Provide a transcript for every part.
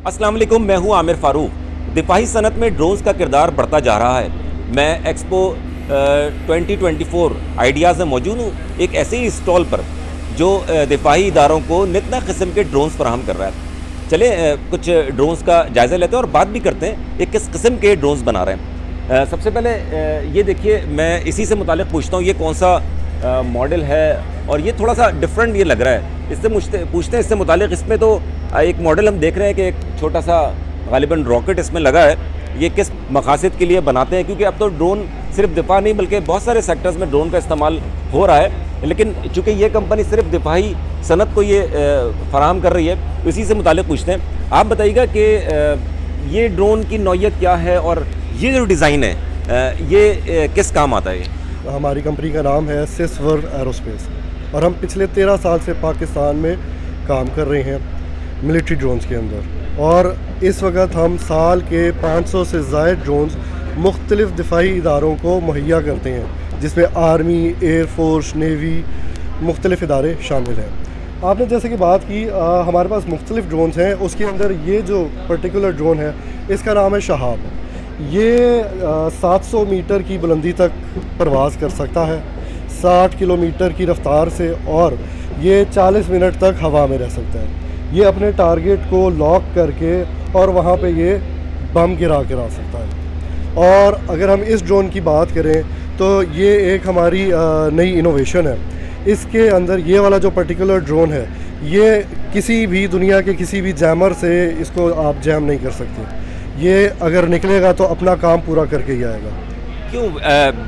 अस्सलाम वालेकुम, मैं हूं आमिर फ़ारूक। दिफाही सनत में ड्रोन्स का किरदार बढ़ता जा रहा है। मैं एक्सपो 2024 आइडियाज़ में मौजूद हूं, एक ऐसे ही स्टॉल पर जो दिफाही इदारों को नित नए किस्म के ड्रोन्स फराहम कर रहा है। चले कुछ ड्रोन्स का जायज़ा लेते हैं और बात भी करते हैं एक किस किस्म के ड्रोन्स बना रहे हैं। सबसे पहले ये देखिए, मैं इसी से मुताल्लिक़ पूछता हूँ ये कौन सा मॉडल है, और ये थोड़ा सा डिफरेंट ये लग रहा है। इससे पूछते हैं इससे मुताल्लिक़। इसमें तो एक मॉडल हम देख रहे हैं कि एक छोटा सा गालिबन रॉकेट इसमें लगा है। ये किस मकासद के लिए बनाते हैं, क्योंकि अब तो ड्रोन सिर्फ दिफा नहीं बल्कि बहुत सारे सेक्टर्स में ड्रोन का इस्तेमाल हो रहा है। लेकिन चूँकि ये कंपनी सिर्फ दिफाही सनत को ये फराहम कर रही है, इसी से मुताल्लिक़ पूछते हैं। आप बताइएगा कि ये ड्रोन की नौइयत क्या है और ये जो डिज़ाइन है ये किस काम आता है? हमारी कंपनी का नाम है सिसवर एरोस्पेस और हम पिछले 13 साल से पाकिस्तान में काम कर रहे हैं मिलिट्री ड्रोन्स के अंदर। और इस वक्त हम साल के 500 से ज़ायद ड्रोन्स मुख्तलिफ़ दिफाई इदारों को मुहैया करते हैं, जिसमें आर्मी, एयर फोर्स, नेवी, मुख्तलिफ़ इदारे शामिल हैं। आपने जैसे कि बात की, हमारे पास मुख्तलिफ़ ड्रोन्स हैं। उसके अंदर ये जो पर्टिकुलर ड्रोन है इसका नाम है शहाब। ये 700 मीटर की बुलंदी तक परवाज़ कर सकता है 60 किलोमीटर की रफ़्तार से, और ये 40 मिनट तक हवा में रह सकता है। ये अपने टारगेट को लॉक करके और वहाँ पे ये बम गिरा सकता है। और अगर हम इस ड्रोन की बात करें तो ये एक हमारी नई इनोवेशन है। इसके अंदर ये वाला जो पर्टिकुलर ड्रोन है, ये किसी भी दुनिया के किसी भी जैमर से इसको आप जैम नहीं कर सकते। ये अगर निकलेगा तो अपना काम पूरा करके ही आएगा। क्यों?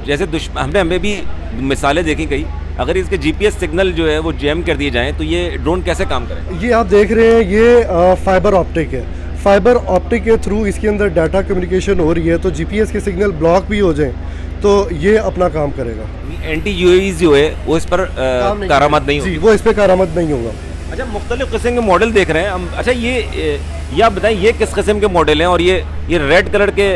जैसे हमने भी मिसालें देखी कई, अगर इसके जीपीएस सिग्नल जो है वो जैम कर दिए जाएं तो ये ड्रोन कैसे काम करें? ये आप देख रहे हैं, ये फाइबर ऑप्टिक है। फाइबर ऑप्टिक के थ्रू इसके अंदर डाटा कम्युनिकेशन हो रही है, तो जीपीएस के सिग्नल ब्लॉक भी हो जाएं तो ये अपना काम करेगा। एंटी यूएवी जो है वो इस पर कारामद नहीं होगी? जी, वो इस पर कारामद नहीं होगा। अच्छा, मुख्तलिफ किस्म के मॉडल देख रहे हैं हम। अच्छा, ये आप बताएं ये किस किस्म के मॉडल हैं, और ये रेड कलर के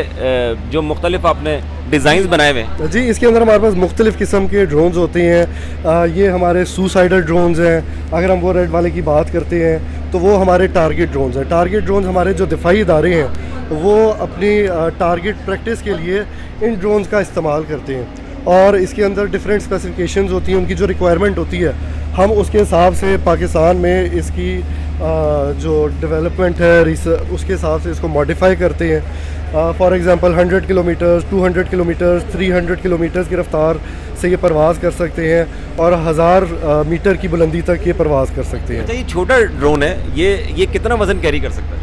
जो मुख्तलिफ आपने डिज़ाइंस बनाए हुए हैं? जी, इसके अंदर हमारे पास मुख्तलिफ़ किस्म के ड्रोन्स होते हैं। ये हमारे सुसाइडल ड्रोन्स हैं। अगर हम वो रेड वाले की बात करते हैं तो वो हमारे टारगेट ड्रोन्स हैं। टारगेट ड्रोन्स हमारे जो दिफाई इदारे हैं वो अपनी टारगेट प्रैक्टिस के लिए इन ड्रोन्स का इस्तेमाल करते हैं, और इसके अंदर डिफरेंट स्पेसिफिकेशंस होती हैं। उनकी जो रिक्वायरमेंट होती है हम उसके हिसाब से पाकिस्तान में इसकी जो डेवलपमेंट है उसके हिसाब से इसको मॉडिफाई करते हैं। For example 100 kilometres, 200 kilometres, 300 kilometres की रफ़्तार से ये परवाज़ कर सकते हैं, और 1000 मीटर की बुलंदी तक ये परवाज़ कर सकते हैं। अच्छा, ये छोटा ड्रोन है, ये कितना वज़न कैरी कर सकता है?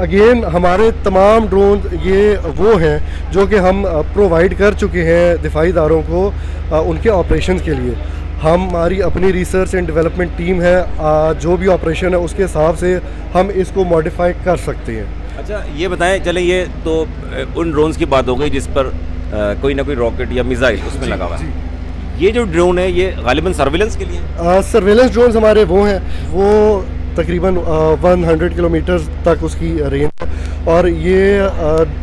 अगेन हमारे तमाम ड्रोन ये वो हैं जो कि हम प्रोवाइड कर चुके हैं दिफाई इदारों को उनके ऑपरेशन के लिए। हमारी अपनी रिसर्च एंड डेवलपमेंट टीम है, जो भी ऑपरेशन है उसके हिसाब से हम इसको मॉडिफाई कर सकते हैं। अच्छा, ये बताएं, चले ये तो उन ड्रोन्स की बात हो गई जिस पर कोई ना कोई रॉकेट या मिसाइल उसमें लगा हुआ है। ये जो ड्रोन है ये गालिबन सर्विलेंस के लिए? सर्विलेंस ड्रोन्स हमारे वो हैं, वो तकरीबन 100 किलोमीटर तक उसकी रेंज है, और ये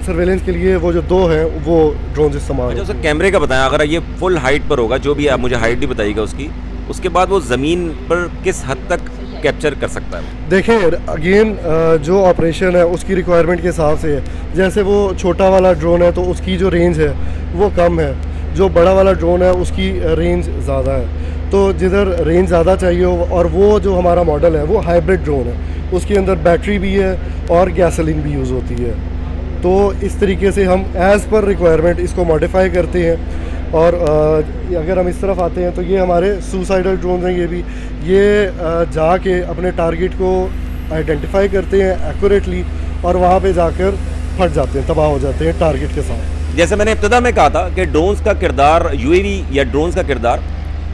सर्वेलेंस के लिए वो जो 2 हैं वो ड्रोन इस्तेमाल। अच्छा, उसका कैमरे का बताएं। अगर ये फुल हाइट पर होगा, जो भी आप मुझे हाइट भी बताइएगा उसकी, उसके बाद वो ज़मीन पर किस हद तक कैप्चर कर सकता है? देखें, अगेन जो ऑपरेशन है उसकी रिक्वायरमेंट के हिसाब से है। जैसे वो छोटा वाला ड्रोन है तो उसकी जो रेंज है वो कम है, जो बड़ा वाला ड्रोन है उसकी रेंज ज़्यादा है। तो जिधर रेंज ज़्यादा चाहिए हो, और वो जो हमारा मॉडल है वो हाइब्रिड ड्रोन है, उसके अंदर बैटरी भी है और गैसोलीन भी यूज़ होती है। तो इस तरीके से हम एज़ पर रिक्वायरमेंट इसको मॉडिफाई करते हैं। और अगर हम इस तरफ आते हैं तो ये हमारे सुसाइडल ड्रोन हैं। ये भी जाके अपने टारगेट को आइडेंटिफाई करते हैं एक्यूरेटली, और वहाँ पे जाकर फट जाते हैं, तबाह हो जाते हैं टारगेट के साथ। जैसे मैंने इब्तिदा में कहा था कि ड्रोन्स का किरदार, यूएवी या ड्रोन्स का किरदार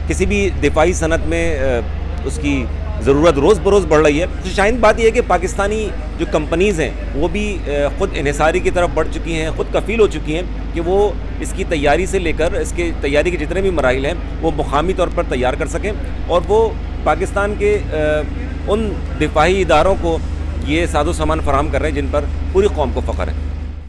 किसी भी दिफाई सनत में उसकी ज़रूरत रोज़ बरोज़ बढ़ रही है। तो शायद बात यह है कि पाकिस्तानी जो कंपनीज़ हैं वो भी ख़ुद इन्हिसारी की तरफ बढ़ चुकी हैं, ख़ुद कफ़ील हो चुकी हैं कि वो इसकी तैयारी से लेकर इसके तैयारी के जितने भी मराइल हैं वो मुक़ामी तौर पर तैयार कर सकें, और वो पाकिस्तान के उन दिफाही इदारों को ये साजो सामान फ़राहम कर रहे हैं जिन पर पूरी कौम को फ़ख्र है।